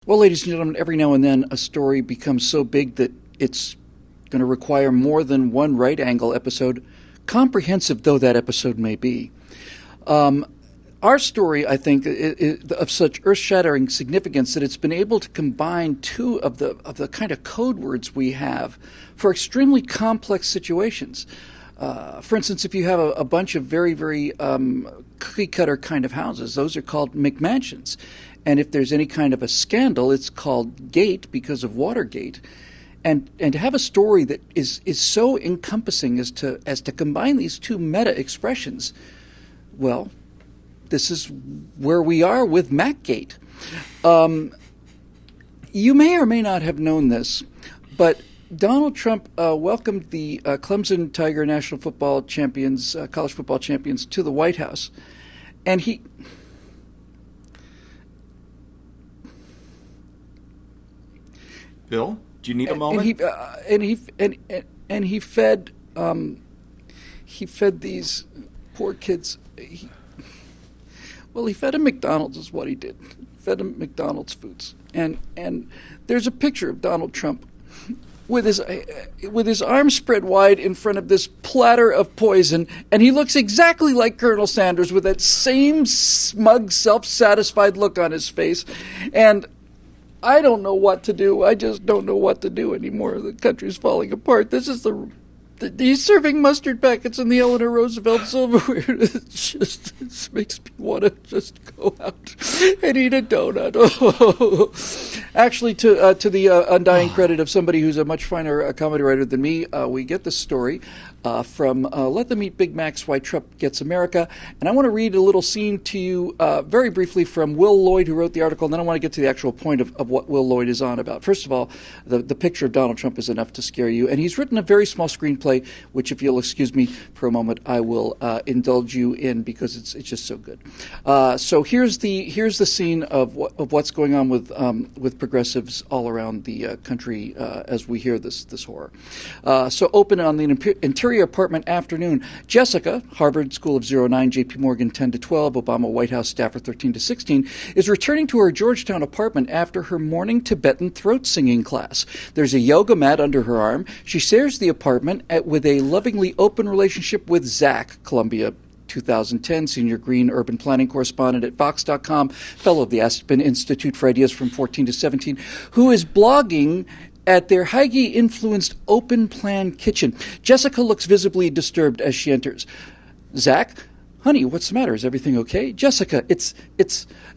Well, ladies and gentlemen, every now and then a story becomes so big that it's going to require more than one right angle episode, comprehensive though that episode may be. Our story, I think, is of such earth-shattering significance that it's been able to combine two of the kind of code words we have for extremely complex situations. For instance, if you have a bunch of very, very cookie-cutter kind of houses, those are called McMansions. And if there's any kind of a scandal, it's called Gate because of Watergate. And to have a story that is so encompassing as to combine these two meta expressions, well, this is where we are with MacGate. You may or may not have known this, but Donald Trump welcomed the Clemson Tiger National Football Champions, college football champions, to the White House, and he. Bill, do you need a moment? And he fed these poor kids. He fed them McDonald's is what he did. Fed them McDonald's foods. And there's a picture of Donald Trump with his arms spread wide in front of this platter of poison, and he looks exactly like Colonel Sanders with that same smug, self-satisfied look on his face. And I don't know what to do. I just don't know what to do anymore. The country's falling apart. This is he's serving mustard packets in the Eleanor Roosevelt silverware. It makes me want to just go out and eat a donut. Actually, to the undying credit of somebody who's a much finer comedy writer than me, we get the story from Let Them Eat Bic Macs, Why Trump Gets America. And I want to read a little scene to you very briefly from Will Lloyd, who wrote the article, and then I want to get to the actual point of what Will Lloyd is on about. First of all, the picture of Donald Trump is enough to scare you, and he's written a very small screenplay, which, if you'll excuse me for a moment, I will indulge you in because it's just so good. So here's the scene of what's going on with progressives all around the country as we hear this horror. So open on the interior apartment afternoon. Jessica, Harvard School of 09, JP Morgan 10 to 12, Obama White House staffer 13 to 16, is returning to her Georgetown apartment after her morning Tibetan throat singing class. There's a yoga mat under her arm. She shares the apartment with a lovingly open relationship with Zach, Columbia 2010 senior green urban planning correspondent at Vox.com, fellow of the Aspen Institute for Ideas from 14 to 17, who is blogging at their Heige-influenced open plan kitchen. Jessica looks visibly disturbed as she enters. Zach, honey, what's the matter? Is everything okay? Jessica, it's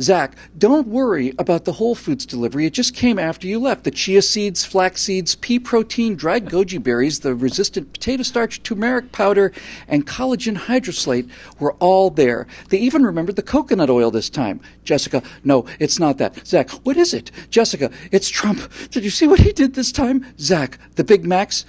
Zach. Don't worry about the Whole Foods delivery. It just came after you left. The chia seeds, flax seeds, pea protein, dried goji berries, the resistant potato starch, turmeric powder, and collagen hydroslate were all there. They even remembered the coconut oil this time. Jessica, no, it's not that. Zach, what is it? Jessica, it's Trump. Did you see what he did this time? Zach, the Bic Macs.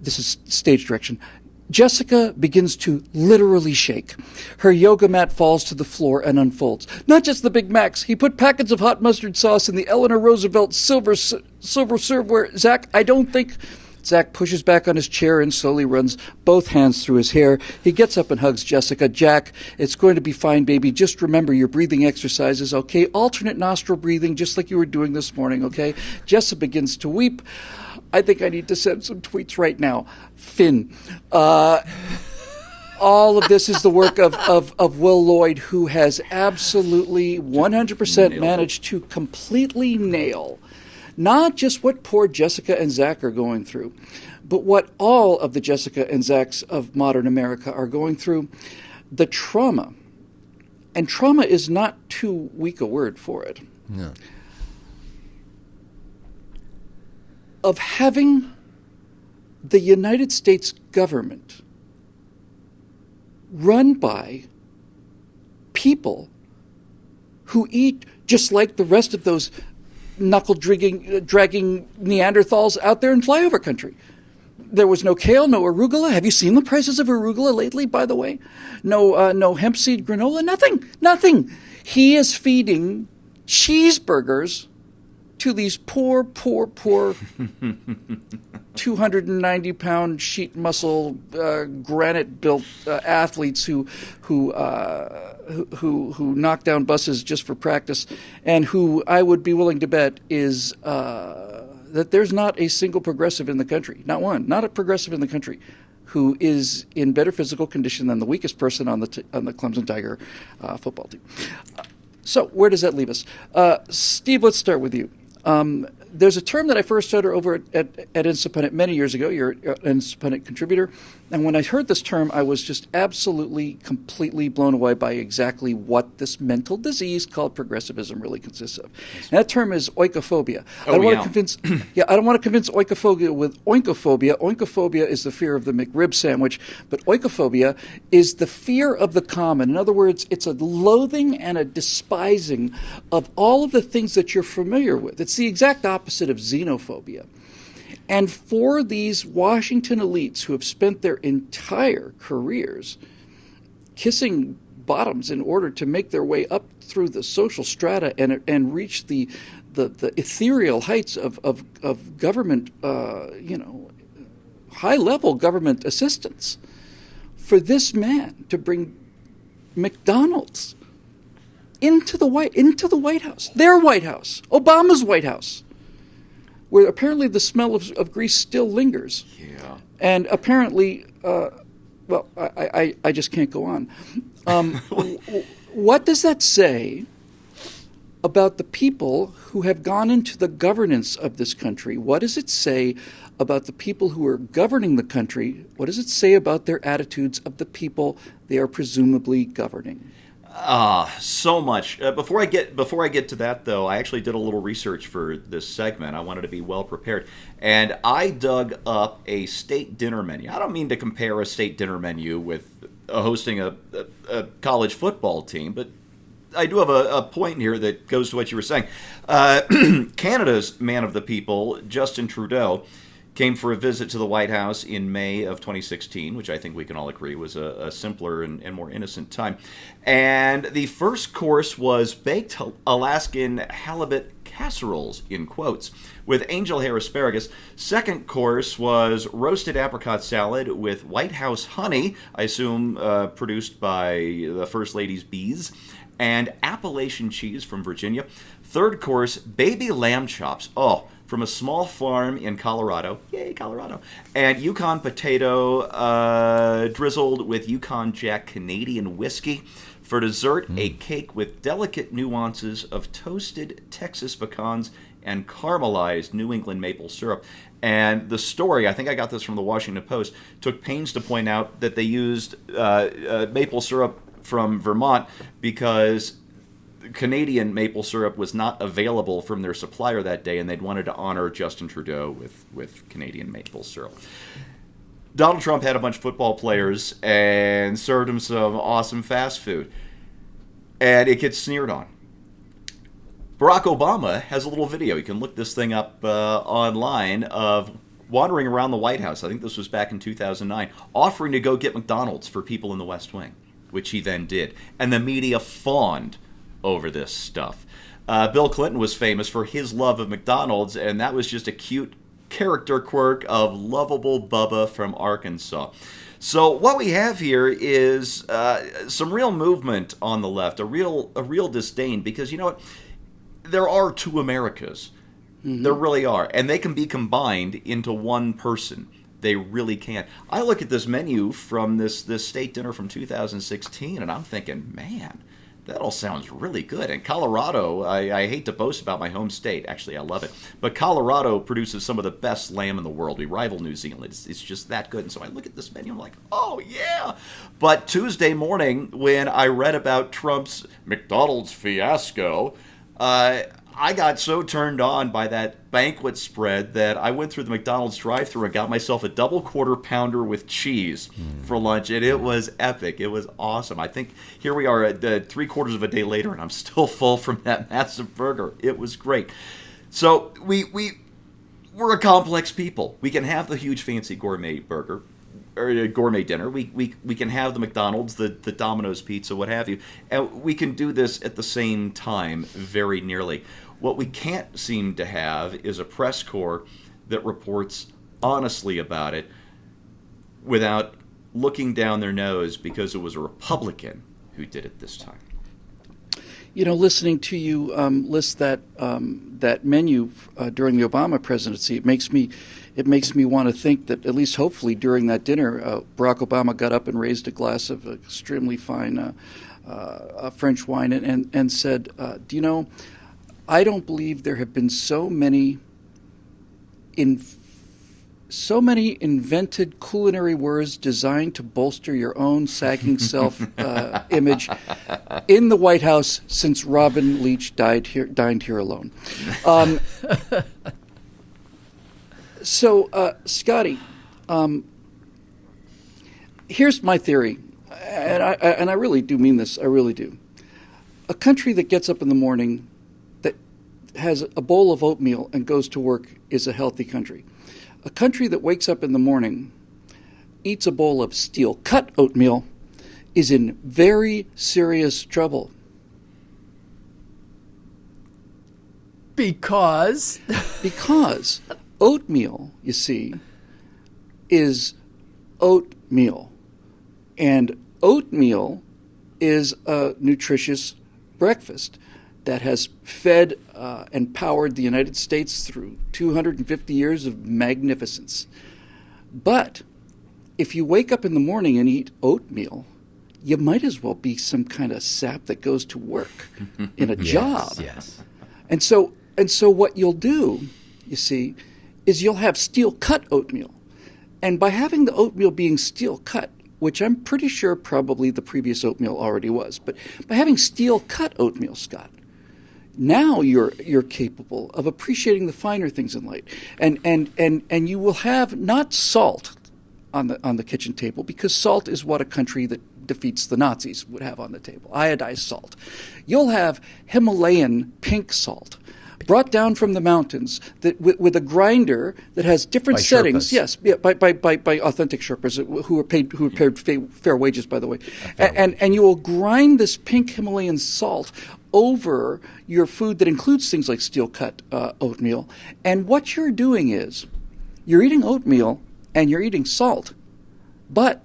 This is stage direction. Jessica begins to literally shake. Her yoga mat falls to the floor and unfolds. Not just the Bic Macs. He put packets of hot mustard sauce in the Eleanor Roosevelt silver serveware. Zach, I don't think... Zach pushes back on his chair and slowly runs both hands through his hair. He gets up and hugs Jessica. Jack, it's going to be fine, baby. Just remember your breathing exercises, okay? Alternate nostril breathing, just like you were doing this morning, okay? Jessica begins to weep. I think I need to send some tweets right now. Finn. All of this is the work of Will Lloyd, who has absolutely 100% managed to completely nail not just what poor Jessica and Zach are going through, but what all of the Jessica and Zachs of modern America are going through. The trauma. And trauma is not too weak a word for it. No. Of having the United States government run by people who eat just like the rest of those knuckle-dragging Neanderthals out there in flyover country. There was no kale, no arugula. Have you seen the prices of arugula lately, by the way? No hemp seed granola, nothing. He is feeding cheeseburgers to these poor 290-pound sheet muscle, granite-built athletes who knock down buses just for practice, and who I would be willing to bet is that there's not a single progressive in the country, not one, not a progressive in the country, who is in better physical condition than the weakest person on the Clemson Tiger football team. So where does that leave us? Steve, let's start with you. There's a term that I first heard over at Instapundit many years ago. You're an Instapundit contributor. And when I heard this term, I was just absolutely, completely blown away by exactly what this mental disease called progressivism really consists of. And that term is oikophobia. I don't want to convince oikophobia with oinkophobia. Oinkophobia is the fear of the McRib sandwich, but oikophobia is the fear of the common. In other words, it's a loathing and a despising of all of the things that you're familiar with. It's the exact opposite of xenophobia. And for these Washington elites who have spent their entire careers kissing bottoms in order to make their way up through the social strata and reach the ethereal heights of government, high-level government assistance, for this man to bring McDonald's into the White House, their White House, Obama's White House, where apparently the smell of grease still lingers. Yeah. And apparently, I just can't go on. What does that say about the people who have gone into the governance of this country? What does it say about the people who are governing the country? What does it say about their attitudes of the people they are presumably governing? So much. Before I get to that, though, I actually did a little research for this segment. I wanted to be well prepared, and I dug up a state dinner menu. I don't mean to compare a state dinner menu with hosting a college football team, but I do have a point here that goes to what you were saying. Canada's man of the people, Justin Trudeau, came for a visit to the White House in May of 2016, which I think we can all agree was a simpler and more innocent time. And the first course was baked Alaskan halibut casseroles, in quotes, with angel hair asparagus. Second course was roasted apricot salad with White House honey, I assume produced by the First Lady's bees, and Appalachian cheese from Virginia. Third course, baby lamb chops. Oh, from a small farm in Colorado. Yay, Colorado. And Yukon potato drizzled with Yukon Jack Canadian whiskey. For dessert, a cake with delicate nuances of toasted Texas pecans and caramelized New England maple syrup. And the story, I think I got this from the Washington Post, took pains to point out that they used maple syrup from Vermont because Canadian maple syrup was not available from their supplier that day, and they'd wanted to honor Justin Trudeau with Canadian maple syrup. Donald Trump had a bunch of football players and served them some awesome fast food, and it gets sneered on. Barack Obama has a little video. You can look this thing up online of wandering around the White House. I think this was back in 2009, offering to go get McDonald's for people in the West Wing, which he then did. And the media fawned over this stuff. Bill Clinton was famous for his love of McDonald's, and that was just a cute character quirk of lovable Bubba from Arkansas. So what we have here is some real movement on the left, a real disdain, because you know what? There are two Americas. Mm-hmm. There really are, and they can be combined into one person. They really can. I look at this menu from this state dinner from 2016, and I'm thinking, man, that all sounds really good. And Colorado, I hate to boast about my home state. Actually, I love it. But Colorado produces some of the best lamb in the world. We rival New Zealand. It's just that good. And so I look at this menu, I'm like, oh, yeah. But Tuesday morning, when I read about Trump's McDonald's fiasco, I got so turned on by that banquet spread that I went through the McDonald's drive-thru and got myself a double quarter pounder with cheese for lunch, and it was epic. It was awesome. I think here we are at 3/4 of a day later, and I'm still full from that massive burger. It was great. So we're a complex people. We can have the huge fancy gourmet burger, or a gourmet dinner. We can have the McDonald's, the Domino's pizza, what have you, and we can do this at the same time, very nearly. What we can't seem to have is a press corps that reports honestly about it without looking down their nose because it was a Republican who did it this time. You know, listening to you list that menu during the Obama presidency, it makes me want to think that at least hopefully during that dinner, Barack Obama got up and raised a glass of extremely fine French wine and said, "Do you know, I don't believe there have been so many invented culinary words designed to bolster your own sagging self image in the White House since Robin Leach dined here alone." So, Scotty, here's my theory, and I really do mean this. I really do. A country that gets up in the morning, that has a bowl of oatmeal and goes to work, is a healthy country. A country that wakes up in the morning, eats a bowl of steel-cut oatmeal, is in very serious trouble. Because oatmeal, you see, is oatmeal. And oatmeal is a nutritious breakfast that has fed and powered the United States through 250 years of magnificence. But if you wake up in the morning and eat oatmeal, you might as well be some kind of sap that goes to work in a job. Yes. And so what you'll do, you see, is you'll have steel-cut oatmeal. And by having the oatmeal being steel-cut, which I'm pretty sure probably the previous oatmeal already was, but by having steel-cut oatmeal, Scott, now you're capable of appreciating the finer things in life, and you will have not salt on the kitchen table, because salt is what a country that defeats the Nazis would have on the table, iodized salt. You'll have Himalayan pink salt, brought down from the mountains with a grinder that has different by settings. Sherpas. Yes, yeah, by authentic Sherpas who are paid fair wages, by the way. And you will grind this pink Himalayan salt over your food that includes things like steel-cut oatmeal. And what you're doing is you're eating oatmeal and you're eating salt, but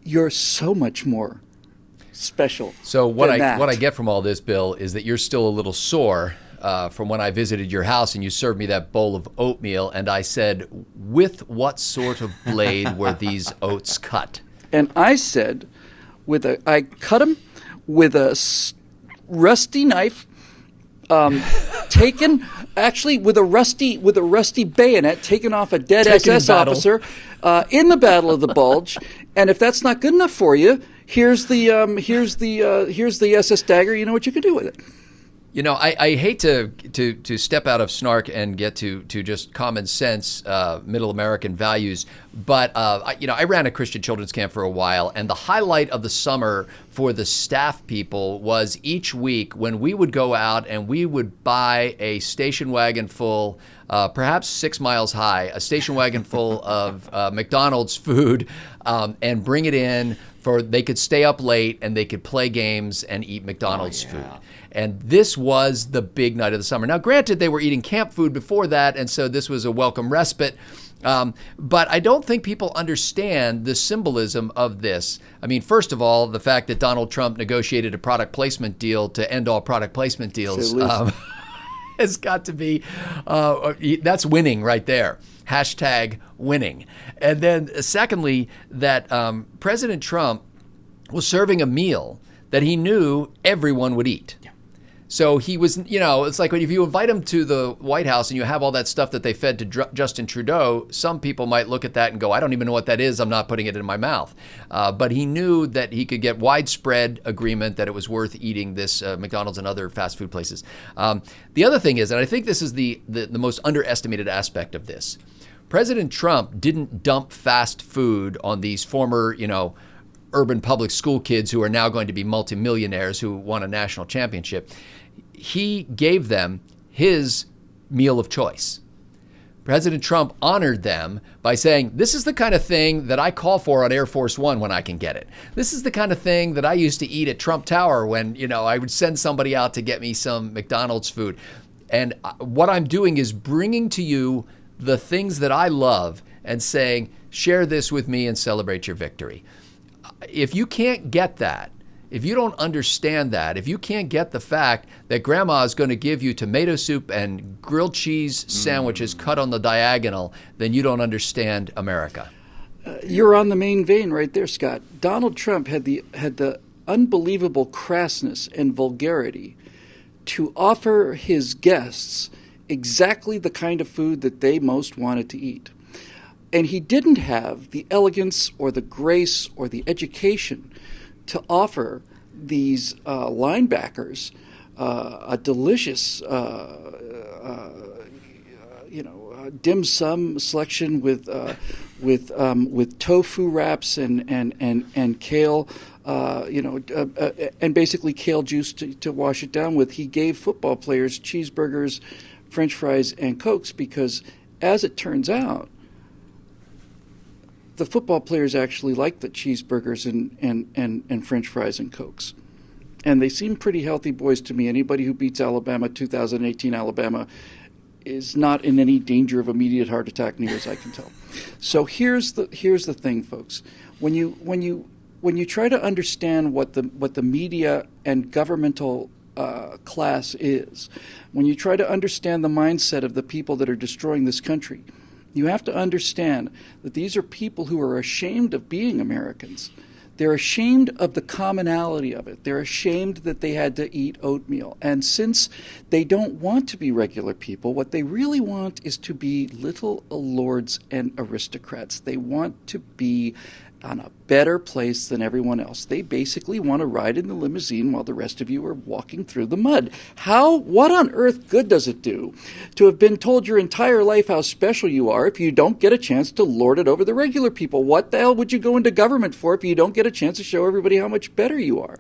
you're so much more special. So what than I get from all this, Bill, is that you're still a little sore from when I visited your house and you served me that bowl of oatmeal, and I said, "With what sort of blade were these oats cut?" And I said, I cut them with a rusty knife, taken actually with a rusty bayonet taken off a dead Taken in SS battle. officer in the Battle of the Bulge. And if that's not good enough for you, here's the SS dagger. You know what you can do with it. You know, I hate to step out of snark and get to just common sense, middle American values, but I ran a Christian children's camp for a while, and the highlight of the summer for the staff people was each week when we would go out and we would buy a station wagon full, perhaps 6 miles high, a station wagon full of McDonald's food, and bring it in they could stay up late and they could play games and eat McDonald's food. And this was the big night of the summer. Now, granted, they were eating camp food before that, and so this was a welcome respite. But I don't think people understand the symbolism of this. I mean, first of all, the fact that Donald Trump negotiated a product placement deal to end all product placement deals has got to be, that's winning right there. Hashtag winning. And then secondly, that President Trump was serving a meal that he knew everyone would eat. So he was, it's like if you invite him to the White House and you have all that stuff that they fed to Justin Trudeau, some people might look at that and go, I don't even know what that is. I'm not putting it in my mouth. But he knew that he could get widespread agreement that it was worth eating this McDonald's and other fast food places. The other thing is, and I think this is the most underestimated aspect of this, President Trump didn't dump fast food on these former, urban public school kids who are now going to be multimillionaires who won a national championship. He gave them his meal of choice. President Trump honored them by saying, this is the kind of thing that I call for on Air Force One when I can get it. This is the kind of thing that I used to eat at Trump Tower when, I would send somebody out to get me some McDonald's food. And what I'm doing is bringing to you the things that I love and saying, share this with me and celebrate your victory. If you can't get that, if you don't understand that, if you can't get the fact that grandma is going to give you tomato soup and grilled cheese sandwiches cut on the diagonal, then you don't understand America. You're on the main vein right there, Scott. Donald Trump had the unbelievable crassness and vulgarity to offer his guests exactly the kind of food that they most wanted to eat. And he didn't have the elegance or the grace or the education to offer these linebackers a delicious, dim sum selection with tofu wraps and kale, and basically kale juice to wash it down with. He gave football players cheeseburgers, French fries, and Cokes because, as it turns out, the football players actually like the cheeseburgers and French fries and Cokes. And they seem pretty healthy boys to me. Anybody who beats Alabama, 2018 Alabama, is not in any danger of immediate heart attack, near as I can tell. So here's the thing, folks. When you try to understand what the media and governmental class is, when you try to understand the mindset of the people that are destroying this country, you have to understand that these are people who are ashamed of being Americans. They're ashamed of the commonality of it. They're ashamed that they had to eat oatmeal. And since they don't want to be regular people, what they really want is to be little lords and aristocrats. They want to be on a better place than everyone else. They basically want to ride in the limousine while the rest of you are walking through the mud. What on earth good does it do to have been told your entire life how special you are if you don't get a chance to lord it over the regular people? What the hell would you go into government for if you don't get a chance to show everybody how much better you are?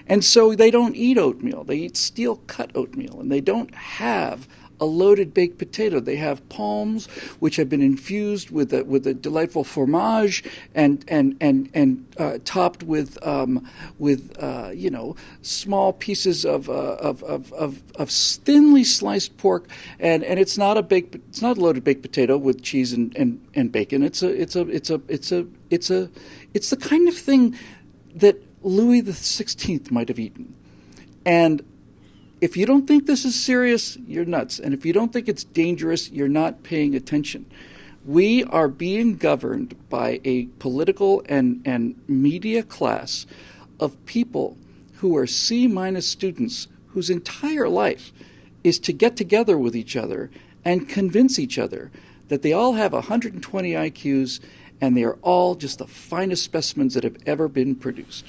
And so they don't eat oatmeal. They eat steel-cut oatmeal, and they don't have a loaded baked potato. They have palms, which have been infused with a delightful fromage and topped with small pieces of thinly sliced pork, and it's not a loaded baked potato with cheese and bacon. It's the kind of thing that Louis XVI might have eaten. And if you don't think this is serious, you're nuts. And if you don't think it's dangerous, you're not paying attention. We are being governed by a political and media class of people who are C-minus students whose entire life is to get together with each other and convince each other that they all have 120 IQs and they are all just the finest specimens that have ever been produced.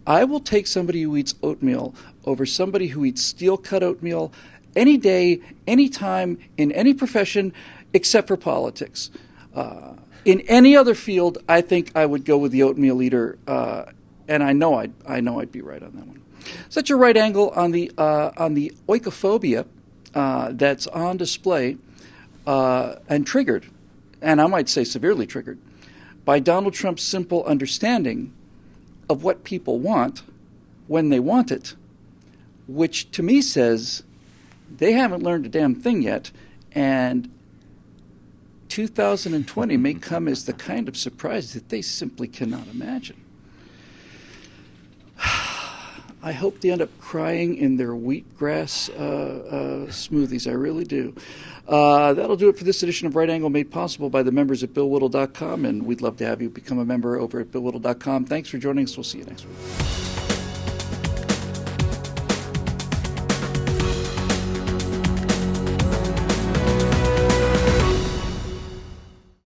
I will take somebody who eats oatmeal over somebody who eats steel-cut oatmeal any day, any time, in any profession, except for politics. In any other field, I think I would go with the oatmeal eater, and I know I'd be right on that one. Such a right angle on the oikophobia that's on display and triggered, and I might say severely triggered, by Donald Trump's simple understanding of what people want when they want it, which to me says they haven't learned a damn thing yet, and 2020 may come as the kind of surprise that they simply cannot imagine. I hope they end up crying in their wheatgrass smoothies. I really do. That'll do it for this edition of Right Angle, made possible by the members at BillWhittle.com, and we'd love to have you become a member over at BillWhittle.com. Thanks for joining us. We'll see you next week.